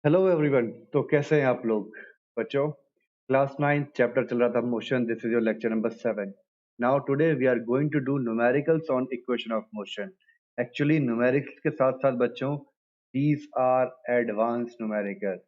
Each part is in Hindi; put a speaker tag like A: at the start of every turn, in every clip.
A: Hello everyone. तो कैसे हैं आप लोग बच्चों? क्लास 9 चैप्टर चल रहा था motion. This is your lecture number 7। Now today we are going to do numericals on equation of motion. Actually numericals के साथ साथ बच्चों दीज आर एडवांस न्यूमेरिकल।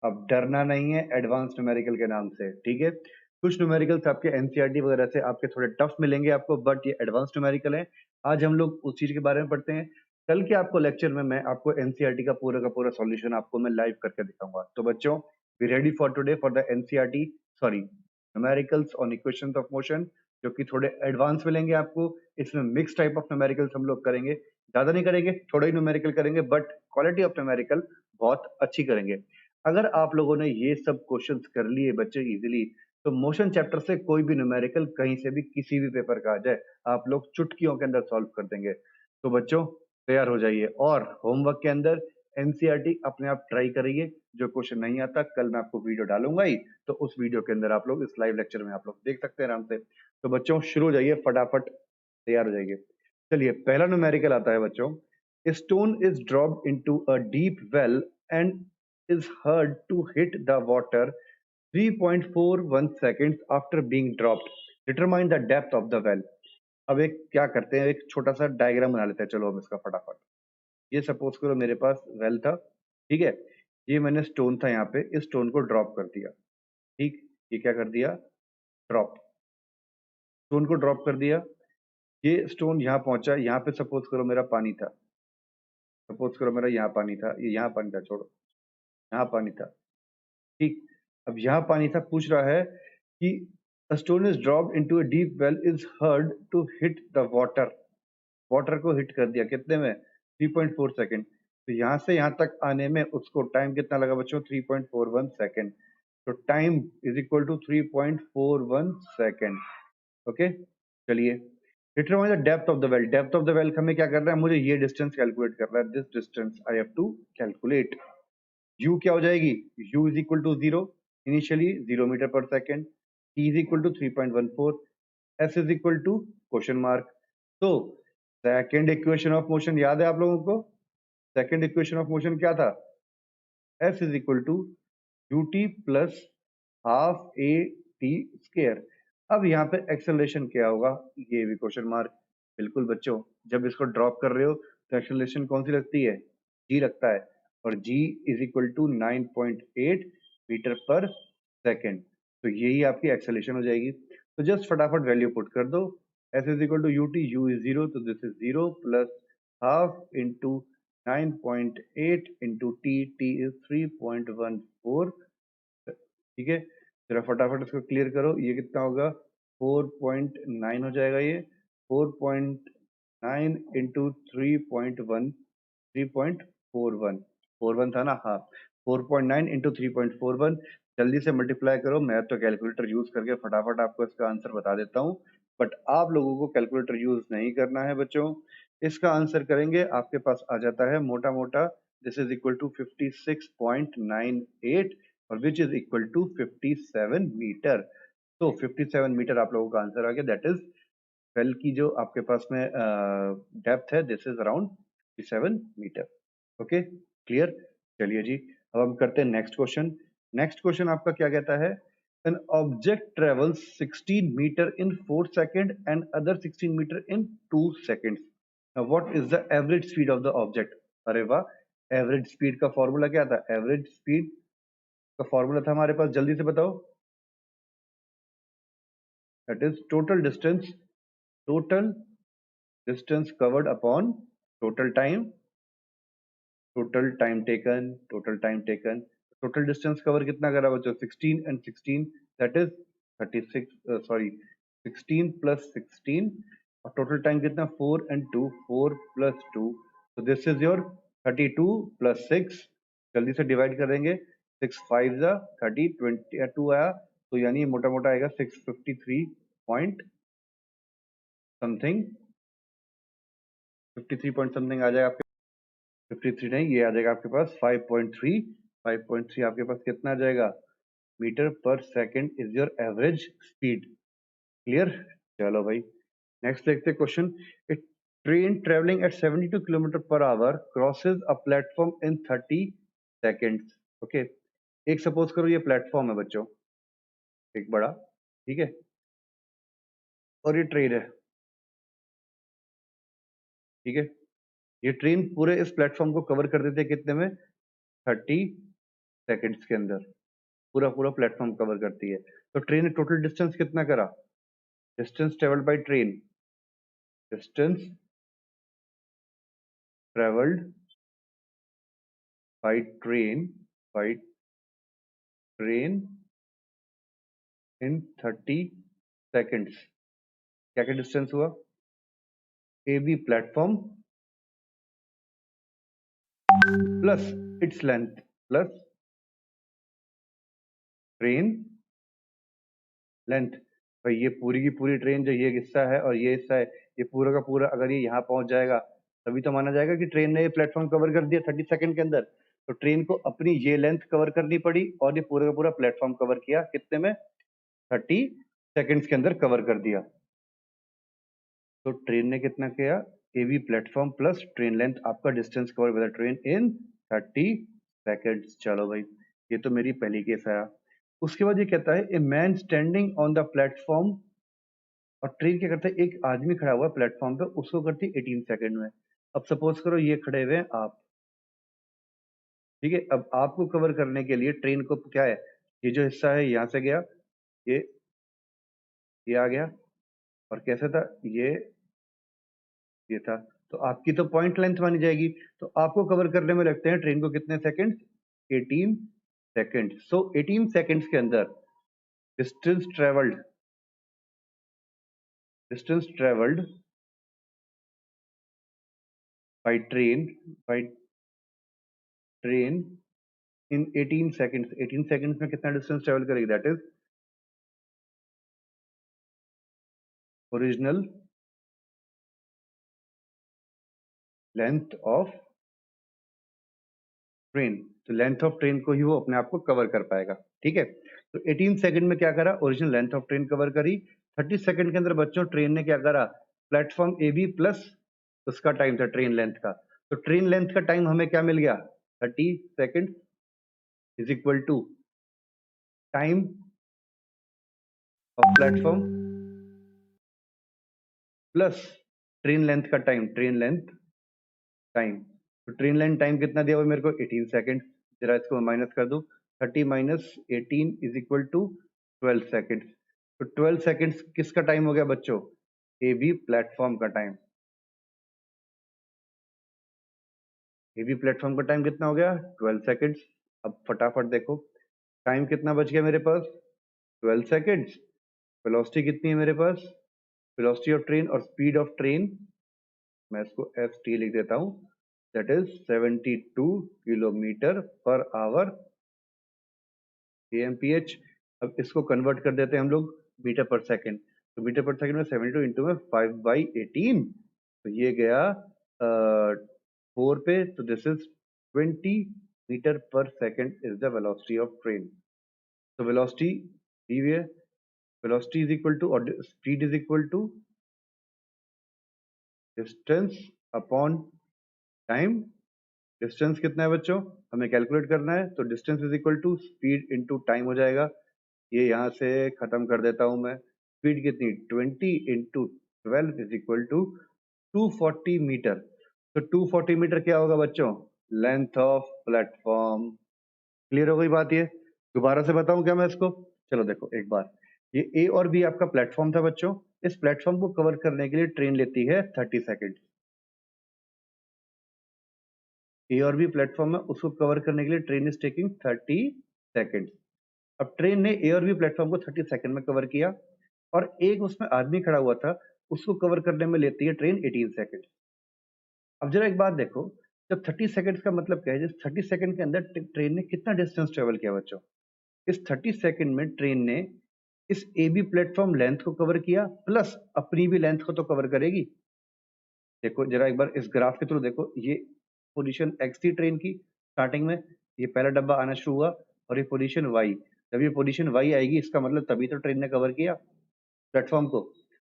A: अब डरना नहीं है एडवांस न्यूमेरिकल के नाम से, ठीक है? कुछ न्यूमेरिकल्स आपके एनसीईआरटी वगैरह से आपके थोड़े टफ मिलेंगे आपको, बट ये एडवांस न्यूमेरिकल है। आज हम लोग उस चीज के बारे में पढ़ते हैं। कल के आपको लेक्चर में मैं आपको एनसीईआरटी का पूरा सॉल्यूशन आपको मैं लाइव करके दिखाऊंगा। तो बच्चों be ready for today for the NCERT, sorry, numericals on equations of motion, जो कि थोड़े एडवांस मिलेंगे आपको। इसमें मिक्स टाइप ऑफ न्यूमेरिकल्स हम लोग करेंगे, ज्यादा नहीं करेंगे, थोड़ा ही न्यूमेरिकल करेंगे, बट क्वालिटी ऑफ न्यूमेरिकल बहुत अच्छी करेंगे। अगर आप लोगों ने ये सब क्वेश्चंस कर लिए बच्चे इजीली, तो मोशन चैप्टर से कोई भी न्यूमेरिकल कहीं से भी किसी भी पेपर का आ जाए, आप लोग चुटकियों के अंदर सॉल्व कर देंगे। तो बच्चों तैयार हो जाइए और होमवर्क के अंदर एनसीईआरटी अपने आप ट्राई करिए। जो क्वेश्चन नहीं आता कल मैं आपको वीडियो डालूंगा ही, तो उस वीडियो के अंदर आप लोग इस लाइव लेक्चर में आप लोग देख सकते हैं आराम से। तो बच्चों शुरू हो जाइए, फटाफट तैयार हो जाइए। चलिए पहला न्यूमेरिकल आता है बच्चों। Stone is dropped into a deep well and is heard to hit the water 3.41 seconds after being dropped. Determine the depth of the well. अब एक क्या करते हैं, एक छोटा सा डायग्राम बना लेते हैं। चलो हम इसका फटाफट, ये सपोज करो मेरे पास वेल था, ठीक है? ये मैंने स्टोन था यहाँ पे, इस स्टोन को ड्रॉप कर दिया, ठीक? ये क्या कर दिया? ड्रॉप। स्टोन को ड्रॉप कर दिया। ये स्टोन यहाँ पहुंचा, यहाँ पे सपोज करो मेरा पानी था, सपोज करो मेरा यहाँ पानी था, ये यहाँ पानी था, छोड़ो, यहाँ पानी था, ठीक? अब यहाँ पानी था, पूछ रहा है कि a stone is dropped into a deep well is heard to hit the water. Water को हिट कर दिया कितने में? 3.4 सेकंड। तो यहाँ से यहाँ तक आने में उसको टाइम कितना लगा बच्चों? 3.41 सेकंड। तो time is equal to 3.41 second. Okay, चलिए determine the depth of the well. Depth of the well हमें क्या करना है? मुझे ये डिस्टेंस कैलकुलेट करना है। This distance I have to calculate. u क्या हो जाएगी? u is equal to 0, initially 0 meter per second, t is equal to 3.14, s is equal to question mark. तो सेकेंड इक्वेशन ऑफ मोशन याद है आप लोगों को? सेकेंड इक्वेशन ऑफ मोशन क्या था? s is equal to ut plus half a t square. अब यहाँ पे एक्सेलरेशन क्या होगा? ये भी क्वेश्चन मार्क। बिल्कुल बच्चों, जब इसको ड्रॉप कर रहे हो तो एक्सेलरेशन कौन सी लगती है? g लगता है, और g is equal to 9.8 metre per second. तो यही आपकी एक्सेलरेशन हो जाएगी। तो जस्ट फटाफट वैल्यू पुट कर दो। s is equal to ut, u is 0, तो this is 0 plus half into 9.8 into t is 3.14। ठीक है, जरा फटाफट इसको क्लियर करो। ये कितना होगा? 4.9 हो जाएगा ये। 4.9 इंटू 3.1, 3.41, 41 था ना? हाँ, 4.9 इंटू 3.41। जल्दी से मल्टीप्लाई करो। मैं तो कैलकुलेटर यूज करके फटाफट आपको इसका आंसर बता देता हूँ, बट आप लोगों को कैलकुलेटर यूज नहीं करना है बच्चों। इसका आंसर करेंगे, आपके पास आ जाता है मोटा मोटा, दिस इज इक्वल टू 56.98 और which is equal to 57 metre. तो 57 मीटर आप लोगों का आंसर आ गया। दैट इज वेल की जो आपके पास में डेप्थ है, this is around 57 metre. Okay, clear? चलिए जी, अब हम करते हैं नेक्स्ट क्वेश्चन। नेक्स्ट क्वेश्चन आपका क्या कहता है? An object travels 16 meter in 4 seconds and other 16 meter in 2 seconds. Now what is the average speed of the object? अरे वाह, एवरेज स्पीड का फॉर्मूला क्या था? एवरेज स्पीड का फॉर्मूला था हमारे पास, जल्दी से बताओ। That is total distance covered upon total time, total time taken. Total distance cover कितना करा बच्चों? 16 and 16, that is 36, sorry 16 plus 16, और टोटल टाइम कितना? 4 एंड 2, 4 प्लस 2, तो दिस इज योर 32 प्लस 6। जल्दी से डिवाइड करेंगे, 6 5 जा 30, 22 आया, तो यानी मोटा मोटा आएगा 653 पॉइंट समथिंग, 53 पॉइंट समथिंग आ जाएगा आपके। 53 नहीं, ये आ जाएगा आपके पास 5.3। 5.3 आपके पास कितना आ जाएगा? Metre per second is your average speed. Clear? चलो भाई नेक्स्ट देखते हैं question. A train travelling at 72 kilometre per our crosses a platform in 30 seconds. Okay, एक सपोज करो ये प्लेटफॉर्म है बच्चों, एक बड़ा, ठीक है, और ये ट्रेन है, ठीक है। ये ट्रेन पूरे इस प्लेटफॉर्म को कवर कर देते हैं कितने में, 30 सेकेंड्स के अंदर पूरा पूरा प्लेटफॉर्म कवर करती है। तो ट्रेन ने टोटल डिस्टेंस कितना करा, distance travelled by train, distance travelled by train, by train in 30 seconds, क्या क्या डिस्टेंस हुआ, A B platform plus its length plus train length. भाई ये पूरी की पूरी ट्रेन जो ये हिस्सा है और ये हिस्सा है, ये पूरा का पूरा अगर ये यहाँ पहुंच जाएगा तभी तो माना जाएगा कि ट्रेन ने ये प्लेटफॉर्म कवर कर दिया 30 सेकंड के अंदर। तो ट्रेन को अपनी ये लेंथ कवर करनी पड़ी और ये पूरा का पूरा प्लेटफॉर्म कवर किया कितने में, 30 सेकंड्स के अंदर कवर कर दिया। तो ट्रेन ने कितना किया, A B platform plus train length, आपका distance cover by the train in 30 seconds. चलो भाई, ये तो मेरी पहली केस आया। उसके बाद ये कहता है a man standing on the platform, और ट्रेन क्या करता है, एक आदमी खड़ा हुआ प्लेटफॉर्म पे, उसको करती है 18 सेकंड में। अब सपोज करो ये खड़े हुए हैं आप, ठीक है। अब आपको कवर करने के लिए ट्रेन को क्या है, ये जो हिस्सा है यहाँ से गया, ये ये आ गया, और कैसे था ये था, तो आपकी तो पॉइंट लेंथ मानी जाएगी। तो आपको कवर करने में लगते हैं ट्रेन को कितने सेकंड, 18 सेकंड। सो 18 सेकंड्स के अंदर distance travelled, distance travelled by train, by train in 18 seconds, 18 seconds में कितना डिस्टेंस ट्रेवल करेगी, that is original length of train. तो लेंथ ऑफ ट्रेन को ही वो अपने आप को कवर कर पाएगा, ठीक है। तो 18 सेकंड में क्या करा, original length of train cover करी। 30 सेकंड के अंदर बच्चों ट्रेन ने क्या करा, प्लेटफॉर्म ए बी प्लस उसका टाइम था ट्रेन लेंथ का, तो ट्रेन लेंथ का टाइम हमें क्या मिल गया, 30 second is equal to time of platform plus train length का टाइम, ट्रेन लेंथ टाइम। तो ट्रेन लाइन टाइम कितना दिया हुआ मेरे को, 18 सेकंड। जरा इसको माइनस कर दूं, 30 minus 18 is equal to 12 second. तो 12 सेकंड किसका टाइम हो गया बच्चों, ए बी प्लेटफॉर्म का टाइम। ए बी प्लेटफॉर्म का टाइम कितना हो गया, 12 सेकंड। अब फटाफट देखो टाइम कितना बच गया मेरे पास, 12 सेकंड। वेलोसिटी कितनी है मेरे पास, वेलोसिटी ऑफ ट्रेन और स्पीड ऑफ ट्रेन, मैं इसको एफ टी लिख देता हूं, that is 72 kilometre per our AMPH। अब इसको कन्वर्ट कर देते हैं हम लोग मीटर पर सेकंड। तो मीटर पर सेकंड में 72 इंटू में 5/18, तो ये गया 4 पे, तो this is 20 metre per second is the velocity of train. तो वेलोसिटी दी हुई है, वेलोसिटी इज इक्वल टू और speed is equal to distance upon time. Distance कितना है बच्चों, हमें कैलकुलेट करना है, तो distance is equal to speed into time हो जाएगा। ये यहाँ से खत्म कर देता हूं मैं। स्पीड कितनी, 20 into 12 is equal to 240 metre. तो 240 मीटर क्या होगा बच्चों, लेंथ ऑफ प्लेटफॉर्म। क्लियर हो गई बात, ये दोबारा से बताऊं क्या मैं इसको, चलो देखो एक बार। ये ए और बी आपका प्लेटफॉर्म था बच्चों, इस प्लेटफॉर्म को कवर करने के लिए ट्रेन लेती है 30 सेकेंड। ए और बी प्लेटफॉर्म है, उसको कवर करने के लिए ट्रेन इज टेकिंग 30 सेकेंड। अब ट्रेन ने ए और बी प्लेटफॉर्म को 30 सेकंड में कवर किया, और एक उसमें आदमी खड़ा हुआ था, उसको कवर करने में लेती है ट्रेन 18 सेकंड। अब जरा एक बात देखो, जब 30 सेकंड का मतलब क्या है, जिस 30 सेकंड के अंदर ट्रेन ने कितना डिस्टेंस ट्रेवल किया बच्चों, इस 30 सेकंड में ट्रेन ने इस ए बी प्लेटफॉर्म लेंथ को कवर किया प्लस अपनी भी लेंथ को तो कवर करेगी। देखो जरा एक बार इस ग्राफ के थ्रू देखो, ये पोजीशन एक्स थी ट्रेन की स्टार्टिंग में, ये पहला डब्बा आना शुरू हुआ, और ये पोजीशन वाई। जब ये पोजीशन वाई आएगी इसका मतलब तभी तो ट्रेन ने कवर किया प्लेटफॉर्म को।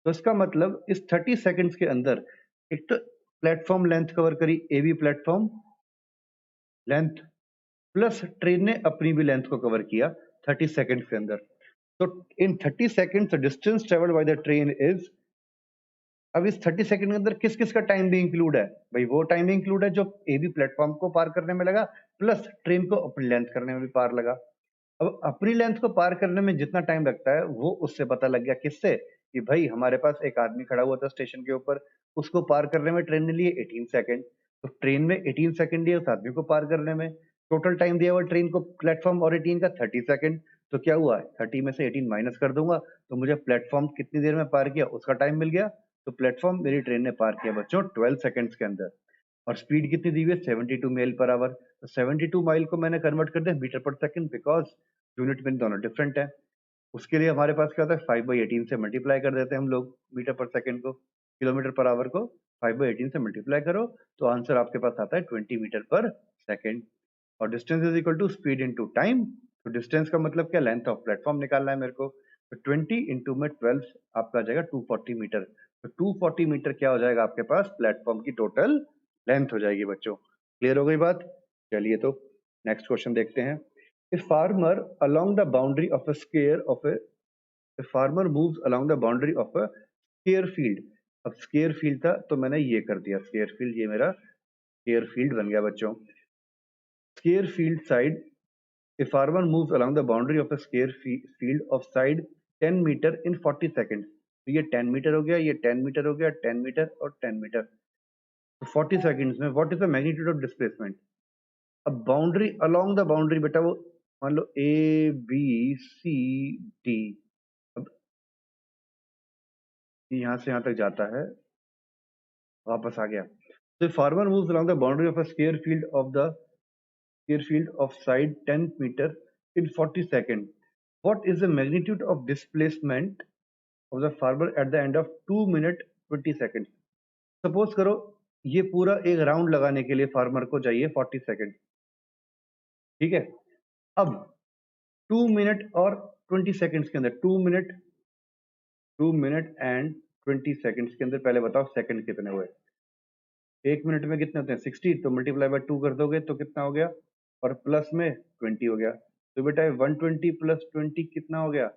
A: तो इसका मतलब इस 30 सेकंड्स के अंदर एक तो प्लेटफॉर्म लेंथ कवर करी, A B platform length, plus train ने अपनी भी लेंथ को कवर किया 30 सेकंड्स के अंदर। तो इन 30 seconds distance travelled bye the train is, अब इस 30 सेकंड के अंदर किस किस का टाइम भी इंक्लूड है भाई? वो टाइम इंक्लूड है जो ए बी प्लेटफॉर्म को पार करने में लगा, प्लस ट्रेन को अपनी लेंथ करने में भी पार लगा। अब अपनी लेंथ को पार करने में जितना टाइम लगता है वो उससे पता लग गया, किससे? कि भाई हमारे पास एक आदमी खड़ा हुआ था स्टेशन के ऊपर, उसको पार करने में ट्रेन ने लिए 18 सेकंड। तो ट्रेन में 18 सेकंड लिए उस आदमी को पार करने में, टोटल टाइम दिया हुआ ट्रेन को प्लेटफॉर्म और 18 का 30 सेकंड। तो क्या हुआ, 30 में से 18 माइनस कर दूंगा तो मुझे प्लेटफॉर्म कितनी देर में पार किया उसका टाइम मिल गया। तो प्लेटफॉर्म मेरी ट्रेन ने पार किया बच्चों 12 सेकंड्स के अंदर। और स्पीड कितनी दी हुई है, 72 मील पर आवर। तो 72 माइल को मैंने कन्वर्ट कर दिया metre per second, because unit में दोनों डिफरेंट है। उसके लिए हमारे पास क्या होता है, 5/18 से मल्टीप्लाई कर देते हैं हम लोग मीटर पर सेकंड को, किलोमीटर पर आवर को 5/18 से मल्टीप्लाई करो तो आंसर आपके पास आता है 20 मीटर पर सेकंड। और distance is equal to speed into time. तो डिस्टेंस का मतलब क्या, लेंथ ऑफ प्लेटफॉर्म निकालना है मेरे को। तो 20 इंटू में 12 आपका आ जाएगा 240 मीटर। तो 240 मीटर क्या हो जाएगा आपके पास, प्लेटफॉर्म की टोटल लेंथ हो जाएगी बच्चों। क्लियर हो गई बात? चलिए तो नेक्स्ट क्वेश्चन देखते हैं। A farmer along the boundary of a square of a farmer moves along the boundary of a square field। अब स्केयर फील्ड था तो मैंने ये कर दिया स्केयर फील्ड, ये मेरा स्केयर फील्ड बन गया बच्चों। Square field side, a farmer moves along the boundary of a square field of side 10 meter in 40 seconds। तो ये 10 मीटर हो गया, ये 10 मीटर हो गया, 10 मीटर और 10 मीटर। तो 40 सेकंड्स में what is the magnitude of displacement? अब बाउंड्री अलोंग द बाउंड्री बेटा, वो मान लो ए बी सी डी, अब यहाँ से यहाँ तक जाता है, वापस आ गया। तो farmer moves along the boundary of a square field of side 10 metre in 40 second. What is the magnitude of displacement of the farmer at the end of 2 minute 20 second? Suppose करो ये पूरा एक राउंड लगाने के लिए फार्मर को चाहिए 40 सेकंड, ठीक है। अब 2 मिनट और 20 सेकंड्स के अंदर, 2 मिनट एंड 20 सेकंड्स के अंदर पहले बताओ सेकंड कितने हुए? एक मिनट में कितने होते हैं 60, तो मल्टीप्लाई बाय 2 कर दोगे तो कितना हो गया, और प्लस में 20 हो गया। तो बेटा 120 प्लस 20 कितना हो गया,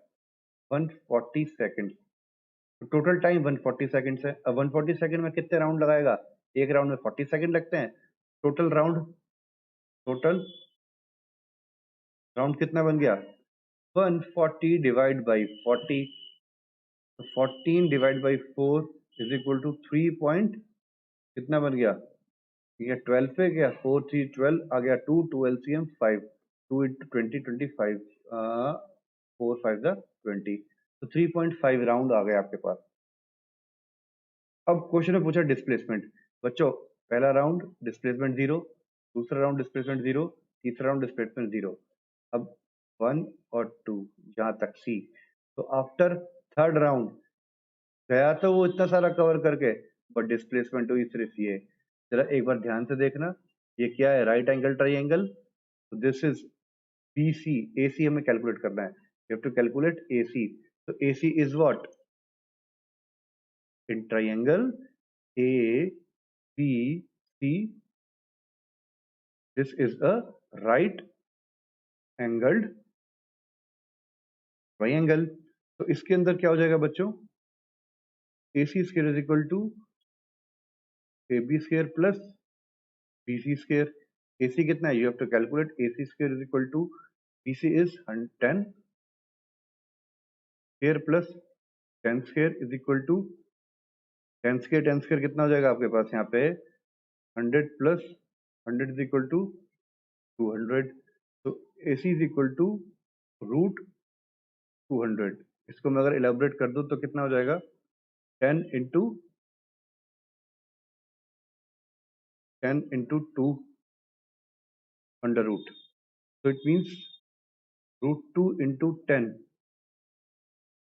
A: 140 सेकंड। तो टोटल टाइम 140 सेकंड है। अब 140 सेकंड में कितने राउंड लगाएगा, एक राउंड में 40 सेकंड लगते हैं। टोटल राउंड कितना बन गया, 140 डिवाइड बाई 40। तो 14 divide by 4 is equal to 3 point कितना बन गया, ठीक है 12 पे गया, 4 3 12 आ गया, 2 2 एलसीएम 5, 2 इंटू 20 25, 4 5 द 20। तो 3.5 राउंड आ गया आपके पास। अब क्वेश्चन में पूछा डिस्प्लेसमेंट। बच्चों पहला राउंड डिस्प्लेसमेंट 0, दूसरा राउंड डिस्प्लेसमेंट 0, तीसरा राउंड डिस्प्लेसमेंट 0। अब 1 और 2 जहां तक सी। तो आफ्टर थर्ड राउंड गया तो वो इतना सारा कवर करके, बट डिस्प्लेसमेंट हुई सिर्फ ये। जरा एक बार ध्यान से देखना, ये क्या है, right angle triangle. This is B C, A C हमें कैलकुलेट करना है, you have to calculate A C. तो A C is what, in triangle A B C, this is a right angled triangle. तो इसके अंदर क्या हो जाएगा बच्चों, A C square is equal to A B square plus B C square. A C कितना है, you have to calculate A C square is equal to B C is 10 square plus 10 square is equal to 10 square कितना हो जाएगा आपके पास यहाँ पे, 100 प्लस 100 इज इक्वल टू 200। तो A C is equal to root 200। इसको मैं अगर इलेबोरेट कर दूं तो कितना हो जाएगा, 10 इंटू 2 अंडर रूट। तो it means root 2 into 10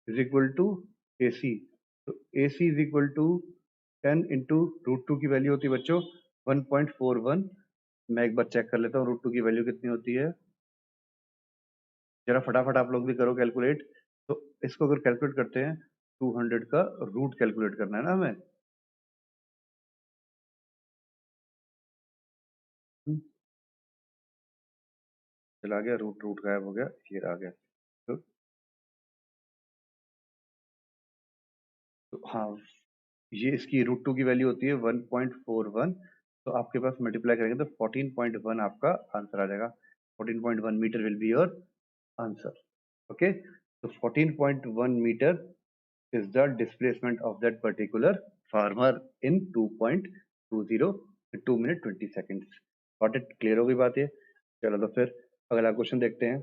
A: is equal to A C. तो A C is equal to 10 into root 2 की वैल्यू होती है बच्चों 1.41। मैं एक बार चेक कर लेता हूँ रूट 2 की वैल्यू कितनी होती है, जरा फटाफट आप लोग भी करो कैलकुलेट। तो इसको अगर कैलकुलेट करते हैं, 200 का रूट कैलकुलेट करना है ना हमें। चला गया, रूट रूट गायब हो गया, ये आ गया। तो, हाँ, ये इसकी रूट टू की वैल्यू होती है 1.41। तो आपके पास मल्टीप्लाई करेंगे तो 14.1 आपका आंसर आ जाएगा। 14.1 metre will be your answer. Okay, तो 14.1 metre is the displacement of that particular farmer in 2.20 2 minute 20 seconds। Got it? Clear हो गई बात ये। चलो तो फिर अगला क्वेश्चन देखते हैं।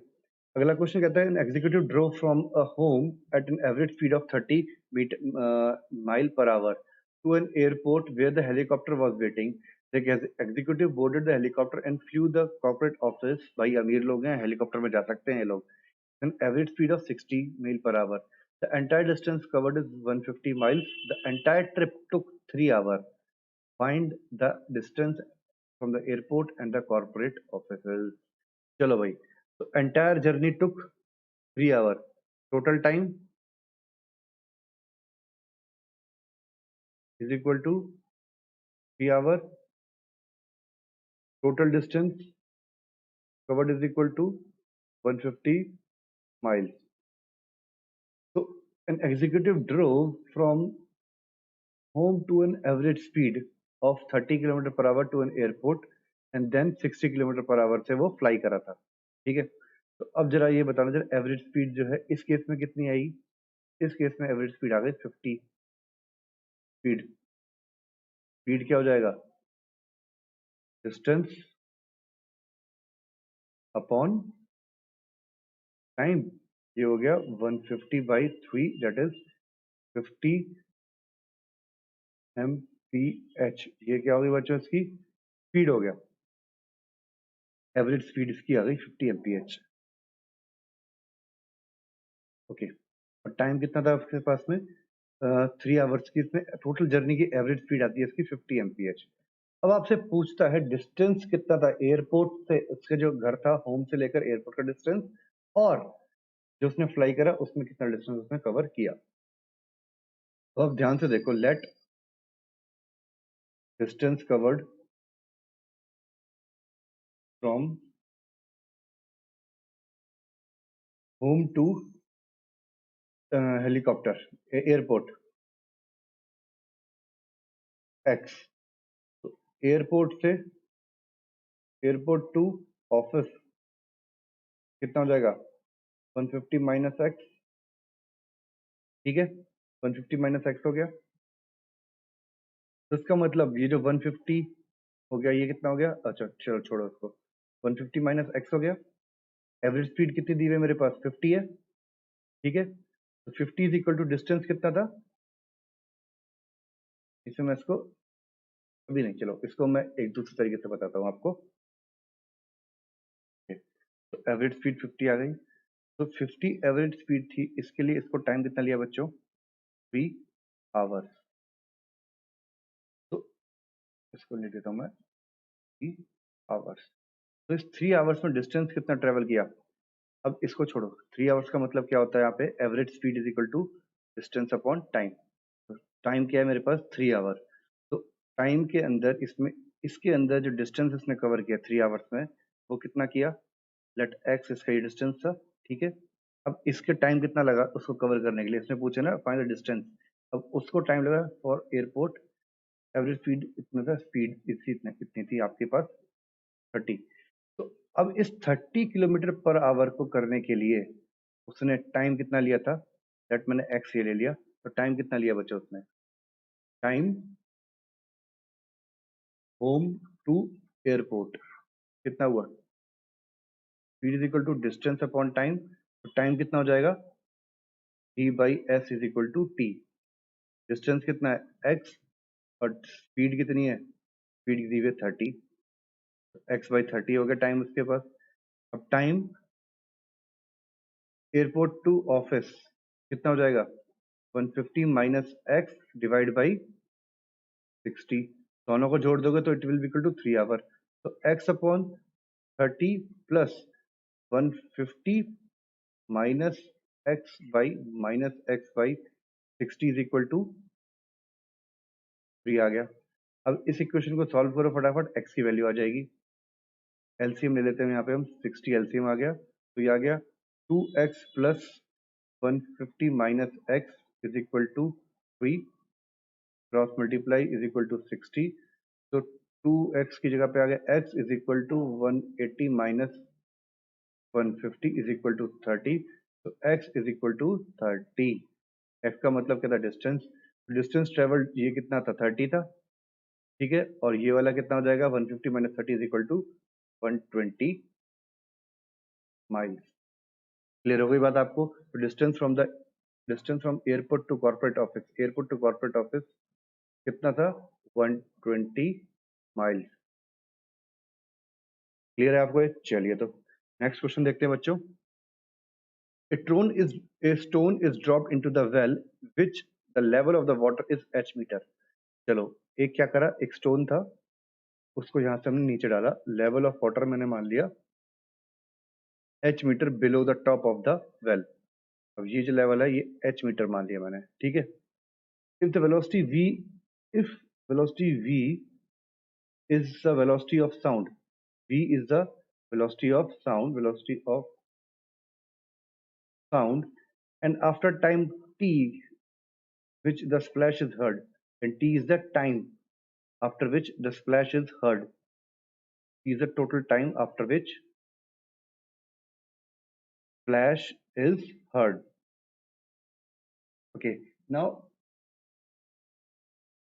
A: अगला क्वेश्चन कहता है an executive drove from a home at an average speed of 30 mile per hour to an airport where the helicopter was waiting। देखिए, executive boarded the helicopter and flu the corporate office. भाई अमीर लोग हैं, हेलीकॉप्टर में जा सकते हैं ये लोग। an average speed of 60 mile per hour। The entire distance covered is 150 miles। The entire trip took 3 hours। Find the distance from the airport and the corporate offices। चलो भाई, तो entire journey took 3 hours। Total time is equal to 3 hours। Total distance covered is equal to 150 miles। So an executive drove from home to an average speed of 30 kilometre per hour to an airport and then 60 kilometre per hour से वो फ्लाई करा था। ठीक है, तो अब जरा ये बताना, जरा एवरेज स्पीड जो है इस केस में कितनी आई। इस केस में एवरेज स्पीड आ गई 50। स्पीड स्पीड क्या हो जाएगा, डिस्टेंस अपॉन टाइम। ये हो गया 150/3 दैट इज 50 mph। ये क्या हो गई बच्चों, इसकी स्पीड हो गया। एवरेज स्पीड इसकी आ गई 50 mph। ओके, और टाइम कितना था आपके पास में, 3 आवर्स की। इसमें टोटल जर्नी की एवरेज स्पीड आती है इसकी 50 mph। अब आपसे पूछता है डिस्टेंस कितना था एयरपोर्ट से, उसके जो घर था होम से लेकर एयरपोर्ट का डिस्टेंस, और जो उसने फ्लाई करा उसमें कितना डिस्टेंस उसने कवर किया। तो अब ध्यान से देखो, let distance covered from home to helicopter airport X. तो एयरपोर्ट से एयरपोर्ट टू ऑफिस कितना हो जाएगा, 150 माइनस एक्स। ठीक है, 150 माइनस एक्स हो गया। तो इसका मतलब ये जो 150 हो गया, ये कितना हो गया, अच्छा चलो छोड़ो इसको। 150 माइनस एक्स हो गया। एवरेज स्पीड कितनी दी हुई है मेरे पास, 50 है। ठीक है, तो 50 इज इक्वल टू डिस्टेंस कितना था। इसे मैं इसको अभी नहीं, चलो इसको मैं एक दूसरे तरीके से बताता हूँ आपको। तो एवरेज स्पीड 50 आ गई। तो 50 एवरेज स्पीड थी, इसके लिए इसको टाइम कितना लिया बच्चों, 3 आवर्स। तो इसको लिख देता हूँ मैं 3 आवर्स। तो इस 3 आवर्स में डिस्टेंस कितना ट्रेवल किया। अब इसको छोड़ो, 3 आवर्स का मतलब क्या होता है यहाँ पे, average speed is equal to distance upon time. तो टाइम क्या है मेरे पास, 3 आवर। तो टाइम के अंदर इसमें, इसके अंदर जो डिस्टेंस इसने कवर किया 3 आवर्स में, वो कितना किया, लेट एक्स इसका ये डिस्टेंस था। ठीक है, अब इसके टाइम कितना लगा उसको कवर करने के लिए, इसने पूछे ना फाइंड द डिस्टेंस। अब उसको टाइम लगा फॉर एयरपोर्ट, एवरेज स्पीड इतना था, स्पीड इतनी थी आपके पास 30। तो अब इस 30 किलोमीटर पर आवर को करने के लिए उसने टाइम कितना लिया था, दैट मैंने एक्स ये ले लिया। तो टाइम कितना लिया बच्चा उसने, टाइम होम टू एयरपोर्ट कितना हुआ, speed is equal to distance upon time. तो टाइम कितना हो जाएगा, t/s is equal to T. Distance कितना है x, और स्पीड कितनी है, स्पीड दी हुई है 30। x/30 हो गया टाइम उसके पास। अब टाइम एयरपोर्ट टू ऑफिस कितना हो जाएगा, 150 माइनस एक्स डिवाइड बाई 60। दोनों को जोड़ दोगे तो it will be equal to 3 hour. तो x upon 30 plus 150 minus x/-x/60 is equal to 3 आ गया। अब इस इक्वेशन को सॉल्व करो फटाफट, x की वैल्यू आ जाएगी। एलसीएम ले लेते हैं यहाँ पे हम, 60 एलसीएम आ गया, तो ये आ गया 2x plus 150 minus x is equal to 3, cross multiply is equal to 60, तो 2x की जगह पे आ गया x is equal to 180 minus 150 is equal to 30, तो x is equal to 30। f का मतलब क्या था, डिस्टेंस, डिस्टेंस ट्रेवल्ड ये कितना था, 30 था, ठीक है, और ये वाला कितना हो जाएगा, 150 minus 30 is equal to 120 miles. Clear हो गई बात आपको? तो distance from airport to corporate office, airport to corporate office कितना था, 120 माइल्स। क्लियर है आपको ये? चलिए तो नेक्स्ट क्वेश्चन देखते हैं बच्चों। A stone is dropped into the well which the level of the water is h meter। चलो, एक क्या करा, एक स्टोन था, उसको यहां से हमने नीचे डाला, लेवल ऑफ वाटर मैंने मान लिया h metre below the top of the well. अब ये जो लेवल है ये h मीटर मान लिया मैंने, ठीक है। If the velocity v if velocity v is the velocity of sound, v is the velocity of sound, and after time t which the splash is heard, and t is the time after which the splash is heard, t is the total time after which splash is heard। Okay, now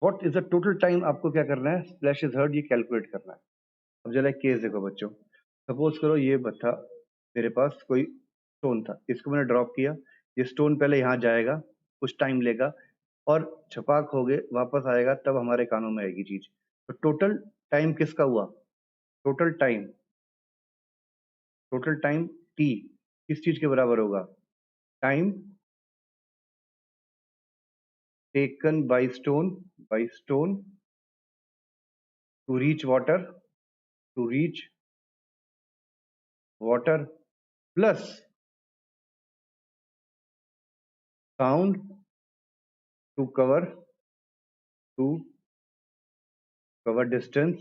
A: what is the total time, आपको क्या करना है, splash is heard ये कैलकुलेट करना है। अब जरा एक केस देखो बच्चों, सपोज करो ये बता मेरे पास कोई स्टोन था, इसको मैंने ड्रॉप किया, ये स्टोन पहले यहाँ जाएगा, कुछ टाइम लेगा, और छपाक हो गए वापस आएगा, तब हमारे कानों में आएगी चीज। तो टोटल टाइम किसका हुआ, टोटल टाइम टी किस चीज के बराबर होगा, time taken by stone to reach water plus sound to cover distance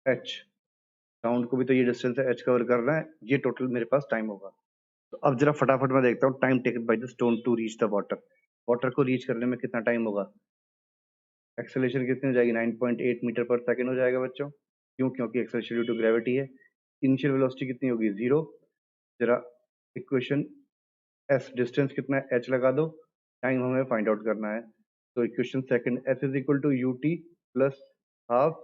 A: h। Sound को भी तो ये डिस्टेंस है h कवर करना है, ये टोटल मेरे पास टाइम होगा। तो अब जरा फटाफट मैं देखता हूँ, time taken by the stone to reach the water को रीच करने में कितना टाइम होगा। एक्सेलरेशन कितनी हो जाएगी, 9.8 मीटर पर सेकेंड हो जाएगा बच्चों। क्यों, क्योंकि एक्सेलरेशन ड्यू टू ग्रेविटी है। इनिशियल वेलोसिटी कितनी होगी, 0। जरा इक्वेशन s डिस्टेंस कितना है h लगा दो, टाइम हमें फाइंड आउट करना है। तो equation second, s is equal to ut plus half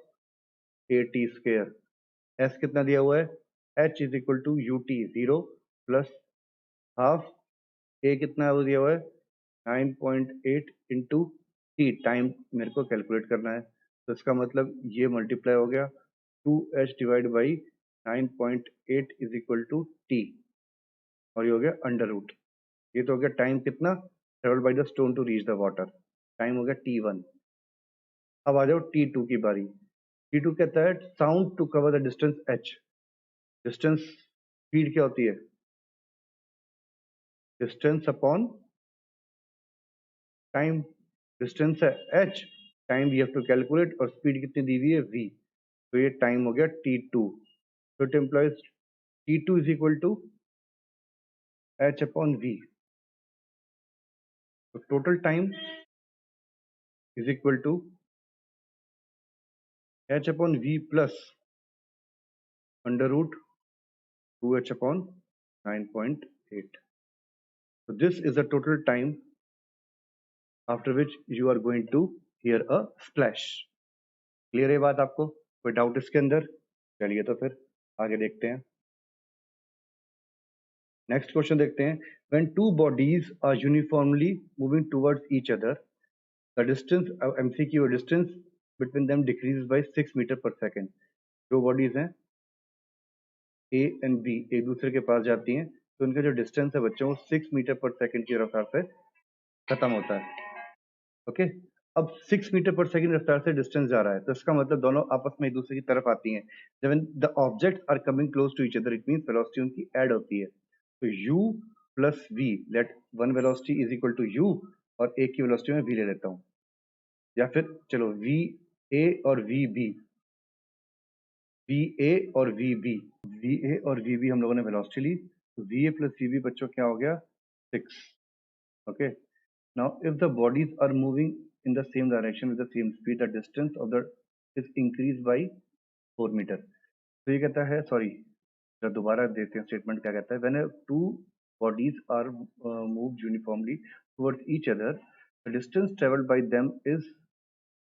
A: at square. s कितना दिया हुआ है, h is equal to ut 0 plus half a कितना वो दिया हुआ है 9.8 इंटू टी, टाइम मेरे को कैलकुलेट करना है। तो इसका मतलब ये मल्टीप्लाई हो गया 2h divide by 9.8 is equal to T, और ये हो गया अंडर रूट। ये तो हो गया टाइम कितना, travel by the stone to reach the water, time हो गया t1। अब आ जाओ t2 की बारी। t2 कहता है sound to cover the distance h। Distance speed क्या होती है, डिस्टेंस अपॉन टाइम, डिस्टेंस है h, time we have to calculate, और स्पीड कितनी दी हुई है v, तो ये टाइम हो गया t2। तो it implies t2 is equal to h upon v। तो total time is equal to h upon v plus under root 2h upon 9.8। So this is the total time after which you are going to hear a splash। Clear है बात आपको, कोई डाउट इसके अंदर? चलिए तो फिर आगे देखते हैं, नेक्स्ट क्वेश्चन देखते हैं। When two bodies are uniformly moving towards each other, the distance MCQ distance between them decreases by 6 metre per second. दो बॉडीज हैं ए एंड बी, एक दूसरे के पास जाती हैं, तो उनका जो डिस्टेंस है बच्चों 6 मीटर पर सेकेंड की रफ्तार से खत्म होता है। ओके, अब 6 मीटर पर सेकेंड रफ्तार से डिस्टेंस जा रहा है, तो इसका मतलब दोनों आपस में एक दूसरे की तरफ आती हैं। जब the objects are coming close to each other, it means velocity उनकी ऐड होती है। तो u plus v, let one velocity is equal to u, और एक की वेलोसिटी में v ले लेता हूँ, या फिर चलो v ए और वी बी, वी ए और वी बी, वी ए और वी बी हम लोगों ने वेलोसिटी ली, तो V A plus V B बच्चों क्या हो गया 6. Okay, now if the bodies are moving in the same direction with the same speed, the distance of the is increase by 4 metre. तो ये कहता है, सॉरी दोबारा देते हैं स्टेटमेंट, क्या कहता है, when two bodies are moved uniformly towards each other, the distance traveled by them is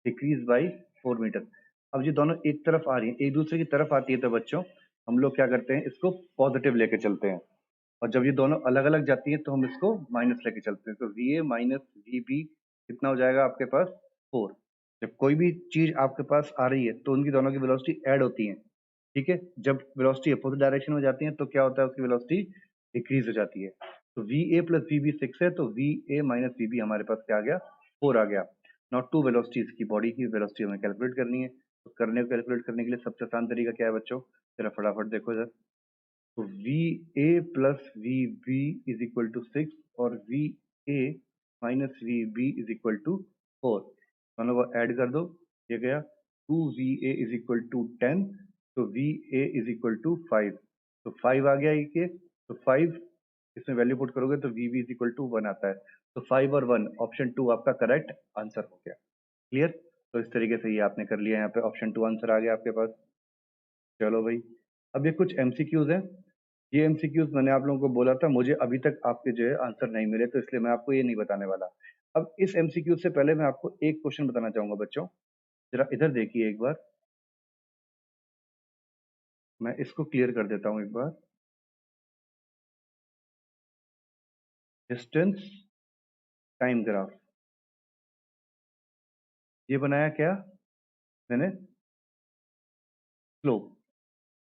A: decreased by 4 metre. अब ये दोनों एक तरफ आ रही हैं, एक दूसरे की तरफ आती है, तो बच्चों हम लोग क्या करते हैं, इसको पॉजिटिव लेके चलते हैं, और जब ये दोनों अलग अलग जाती है तो हम इसको माइनस लेके चलते हैं. तो V A minus V B कितना हो जाएगा आपके पास 4. जब कोई भी चीज आपके पास आ रही है तो उनकी दोनों की वेलोसिटी ऐड होती है, ठीक है. जब वेलोसिटी अपोजिट डायरेक्शन में जाती है तो क्या होता है, उसकी वेलोसिटी डिक्रीज हो जाती है. तो V A plus V B 6 है, तो V A minus V B हमारे पास क्या आ गया 4 आ गया. नॉट टू वेलोसिटीज की बॉडी की वेलोसिटी हमें कैलकुलेट करनी है. तो कैलकुलेट करने के लिए सबसे आसान तरीका क्या है बच्चों, जरा फटाफट देखो जरा. तो V A plus V B is equal to 6 और V A minus V B is equal to 4. दोनों को ऐड कर दो, ये गया 2 VA इज इक्वल टू 10, तो V A is equal to 5. तो 5 आ गया ये, तो 5 इसमें वैल्यू पुट करोगे तो V B is equal to 1 आता है. तो 5 और 1 ऑप्शन 2 आपका करेक्ट आंसर हो गया. क्लियर. तो इस तरीके से ये आपने कर लिया, यहाँ पे ऑप्शन 2 आंसर आ गया आपके पास. चलो भाई, अब ये कुछ एमसीक्यूज हैं. ये एमसीक्यूज मैंने आप लोगों को बोला था, मुझे अभी तक आपके जो है आंसर नहीं मिले, तो इसलिए मैं आपको ये नहीं बताने वाला. अब इस एमसीक्यू से पहले मैं आपको एक क्वेश्चन बताना चाहूंगा बच्चों, जरा इधर देखिए एक बार, मैं इसको क्लियर कर देता हूं एक बार. डिस्टेंस टाइम ग्राफ, ये बनाया क्या मैंने, स्लोप.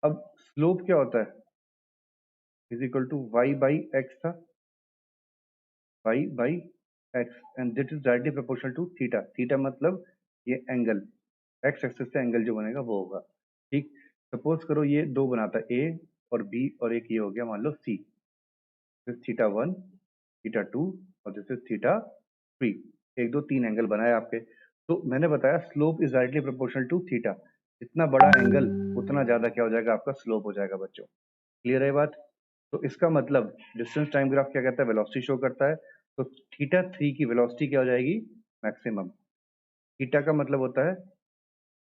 A: अब स्लोप क्या होता है, is equal to Y by X था, Y by X, and that is directly proportional to theta. Theta मतलब ये एंगल, एक्स एक्सिस से एंगल जो बनेगा वो होगा, ठीक. सपोज करो ये दो बनाता है, ए और बी, और एक ये हो गया मान लो सी. दिस थीटा 1, थीटा 2 और दिस इज थीटा 3. एक दो तीन एंगल बनाए आपके. तो मैंने बताया slope is directly proportional to theta. जितना बड़ा एंगल उतना ज्यादा क्या हो जाएगा आपका स्लोप हो जाएगा बच्चों. क्लियर है बात. तो इसका मतलब डिस्टेंस टाइम ग्राफ क्या कहता है, वेलोसिटी शो करता है. तो थीटा 3 की वेलोसिटी क्या हो जाएगी, मैक्सिमम. थीटा का मतलब होता है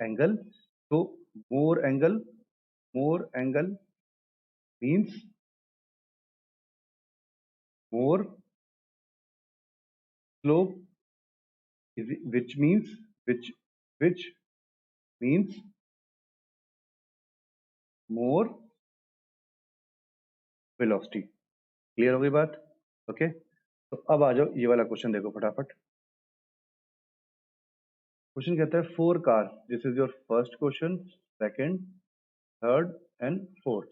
A: एंगल, तो more angle means more slope, which means which means more velocity. Clear हो गई बात. ओके, तो अब आ जाओ ये वाला क्वेश्चन देखो फटाफट. क्वेश्चन कहता है 4 car, this is your first question, second, third and fourth.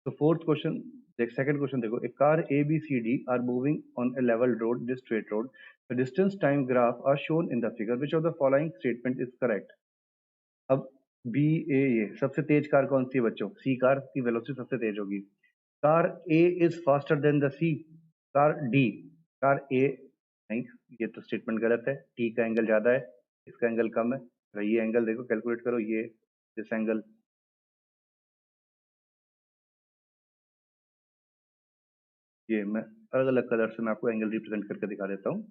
A: तो फोर्थ क्वेश्चन देख, सेकंड क्वेश्चन देखो. A car A B C D are moving on a level road, this straight road, the distance time graph are shown in the figure, which of the following statement is correct. अब बी ए, ये सबसे तेज कार कौन सी है बच्चों, सी कार की वेलोसिटी सबसे तेज होगी. Car A is faster than the C, car D, car A नहीं, ये तो स्टेटमेंट गलत है. टी का एंगल ज्यादा है, इसका एंगल कम है. तो ये एंगल देखो, कैलकुलेट करो, ये दिस एंगल, ये मैं अलग अलग कलर से मैं आपको एंगल रिप्रेजेंट करके दिखा देता हूँ.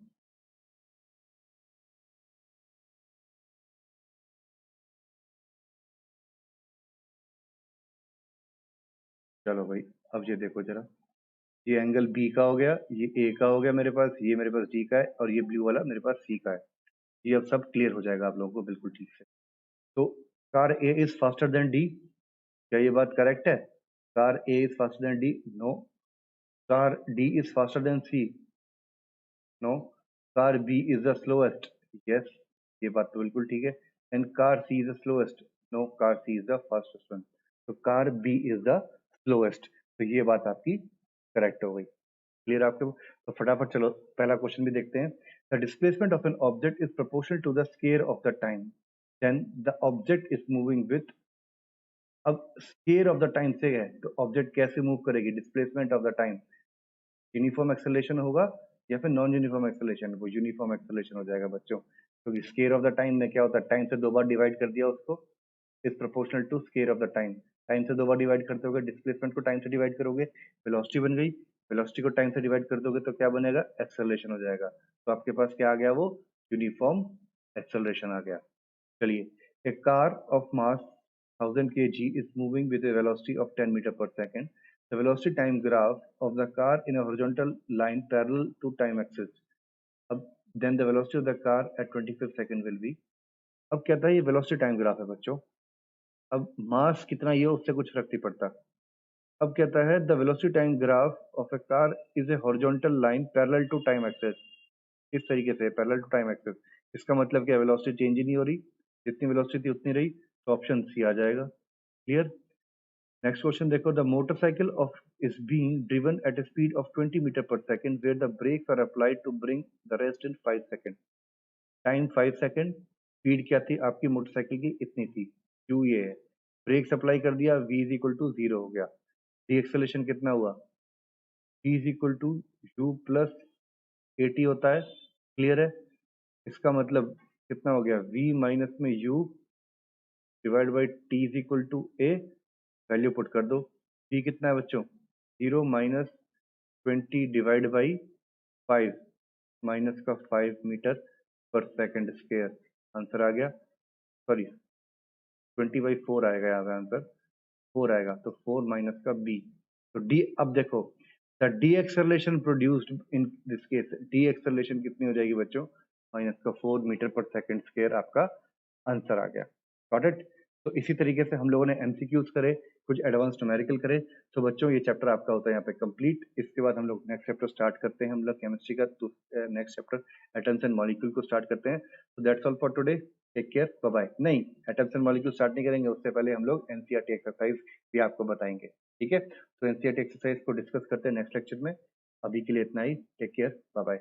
A: चलो भाई, अब ये देखो जरा, ये एंगल बी का हो गया, ये ए का हो गया मेरे पास, ये मेरे पास डी का है, और ये ब्लू वाला मेरे पास सी का है. ये अब सब क्लियर हो जाएगा आप लोगों को बिल्कुल ठीक से. तो car A is faster than D, क्या ये बात करेक्ट है. Car A is faster than D, no. Car D is faster than C, no. Car B is the slowest, yes, ये बात तो बिल्कुल ठीक है. And car C is the slowest, no, car C is the fastest one. तो car B is the slowest, तो ये बात आपकी करेक्ट हो गई. क्लियर आपके. तो फटाफट चलो पहला क्वेश्चन भी देखते हैं. The displacement of an object is proportional to the square of the time, then the object is moving with. अब स्क्वायर ऑफ द टाइम से है, तो ऑब्जेक्ट कैसे मूव करेगी, displacement of the time, uniform acceleration होगा या फिर नॉन यूनिफॉर्म एक्सेलरेशन, वो यूनिफॉर्म एक्सेलरेशन हो जाएगा बच्चों. क्योंकि स्केयर ऑफ द टाइम में क्या होता है, टाइम से 2 बार डिवाइड कर दिया उसको, is proportional to square of the time. Time से 2 बार डिवाइड करते होगे, डिस्प्लेसमेंट को टाइम से डिवाइड करोगे, वेलोसिटी बन गई। वेलोसिटी को टाइम से डिवाइड कर दोगे तो क्या बनेगा, एक्सेलरेशन हो जाएगा। तो आपके पास क्या आ गया, वो यूनिफॉर्म एक्सेलरेशन आ गया। चलिए, a car of mass 1000 kg is moving with a velocity of 10 meter per second. The velocity time graph of the car in a horizontal line parallel to time axis. अब then the velocity of the car at 25 second will be। अब क्या था, ये वेलोसिटी टाइम ग्राफ है बच्चों। अब मास कितना ये उससे कुछ फर्क नहीं पड़ता। अब कहता है the velocity time graph of a car is a horizontal line parallel to time axis. इस तरीके से पैरेलल टू टाइम एक्सेस, इसका मतलब क्या, वेलोसिटी चेंज ही नहीं हो रही, जितनी वेलोसिटी थी उतनी रही, तो ऑप्शन सी आ जाएगा। क्लियर। नेक्स्ट क्वेश्चन देखो, the motorcycle of is being driven at a speed of 20 metre per second where the brakes are applied to bring the rest in 5 second. Time 5 second, speed क्या थी आपकी मोटरसाइकिल की, इतनी थी, क्यू ये है। ब्रेक्स अप्लाई कर दिया, v इज इक्वल टू 0 हो गया। डी एक्सेलेरेशन कितना हुआ, v is equal to u plus at होता है। क्लियर है। इसका मतलब कितना हो गया, v माइनस में u divide by T is equal to A. Value put कर दो। t कितना है बच्चों, 0 माइनस 20 डिवाइड बाई 5 माइनस का 5 metre per second square. Answer आ गया, सॉरी 20/4 आएगा यहाँ पे आंसर, 4 आएगा, तो 4 माइनस का b। तो d, अब देखो the D acceleration produced in this case, D acceleration कितनी हो जाएगी बच्चों, माइनस का 4 मीटर पर सेकंड स्क्वायर आपका आंसर आ गया। Got it. तो इसी तरीके से हम लोगों ने एमसीक्यूज करे, कुछ एडवांस न्यूमेरिकल करे। तो बच्चों ये चैप्टर आपका होता है यहाँ पे कंप्लीट। इसके बाद हम लोग नेक्स्ट चैप्टर स्टार्ट करते हैं, हम लोग केमिस्ट्री का next chapter atoms and molecule को स्टार्ट करते हैं। तो that's all for today, take care, bye bye. नहीं, एटम्स एंड मॉलिक्यूल स्टार्ट नहीं करेंगे, उससे पहले हम लोग एनसीईआरटी एक्सरसाइज भी आपको बताएंगे। ठीक है, तो एनसीईआरटी एक्सरसाइज को डिस्कस करते हैं नेक्स्ट लेक्चर में। अभी के लिए इतना ही, टेक केयर, बाय बाय।